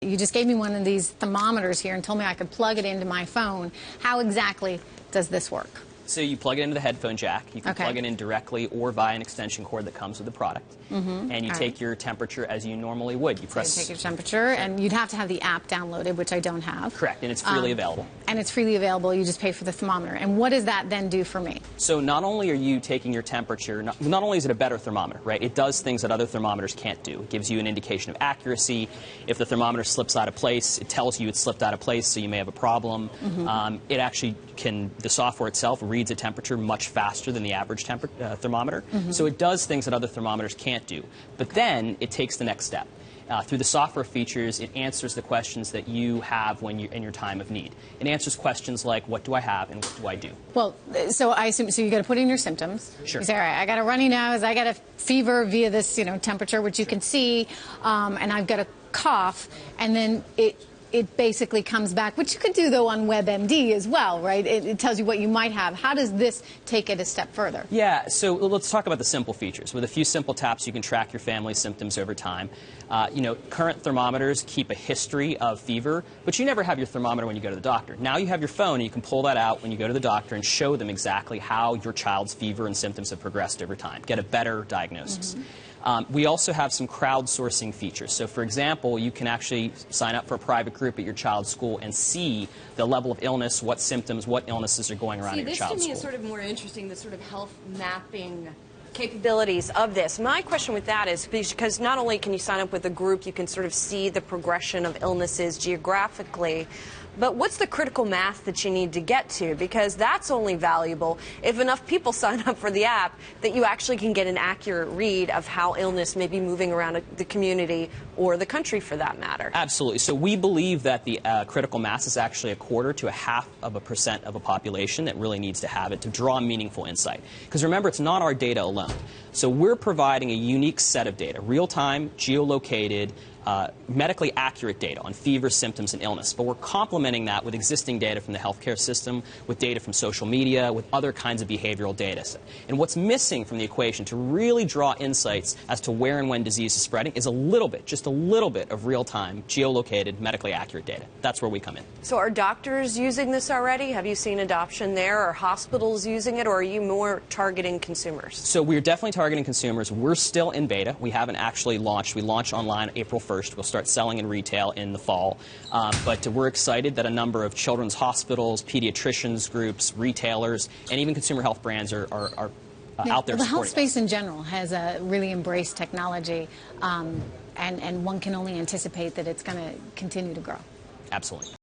You just gave me one of these thermometers here and told me I could plug it into my phone. How exactly does this work? So you plug it into the headphone jack. You can plug it in directly or via an extension cord that comes with the product. And you take your temperature as you normally would. You press. So you take your temperature, and you'd have to have the app downloaded, which I don't have. Correct, and it's freely available. And it's freely available. You just pay for the thermometer. And what does that then do for me? So not only are you taking your temperature, not only is it a better thermometer, right? It does things that other thermometers can't do. It gives you an indication of accuracy. If the thermometer slips out of place, it tells you it slipped out of place, so you may have a problem. It actually the software itself reads a temperature much faster than the average thermometer. So it does things that other thermometers can't do. But then it takes the next step. Through the software features, it answers the questions that you have when you're in your time of need. It answers questions like, what do I have and what do I do? Well, so I assume, so you got to put in your symptoms. Sure. You say, all right, I got a runny nose, I got a fever via this, temperature, which you can see, and I've got a cough, and then it basically comes back, which you could do, though, on WebMD as well, right? It tells you what you might have. How does this take it a step further? Yeah, so let's talk about the simple features. With a few simple taps, you can track your family's symptoms over time. Current thermometers keep a history of fever, but you never have your thermometer when you go to the doctor. Now you have your phone, and you can pull that out when you go to the doctor and show them exactly how your child's fever and symptoms have progressed over time. Get a better diagnosis. We also have some crowdsourcing features. So, for example, you can actually sign up for a private group at your child's school and see the level of illness, what symptoms, what illnesses are going around at your child's school. This to me is sort of more interesting, the sort of health mapping capabilities of this. My question with that is because not only can you sign up with a group, you can sort of see the progression of illnesses geographically, but what's the critical mass that you need to get to? Because that's only valuable if enough people sign up for the app that you actually can get an accurate read of how illness may be moving around the community or the country, for that matter. Absolutely. So we believe that the critical mass is actually 1/4 to 0.5% of a population that really needs to have it to draw meaningful insight. Because remember, it's not our data alone. So we're providing a unique set of data, real-time, geolocated, medically accurate data on fever, symptoms, and illness. But we're complementing that with existing data from the healthcare system, with data from social media, with other kinds of behavioral data. And what's missing from the equation to really draw insights as to where and when disease is spreading is a little bit, just a little bit of real-time, geolocated, medically accurate data. That's where we come in. So are doctors using this already? Have you seen adoption there? Are hospitals using it? Or are you more targeting consumers? So we're definitely targeting consumers. We're still in beta. We haven't actually launched. We launched online April 1st. We'll start selling in retail in the fall. But we're excited that a number of children's hospitals, pediatricians groups, retailers, and even consumer health brands are out there supporting The health space us. in general has really embraced technology, and one can only anticipate that it's going to continue to grow. Absolutely.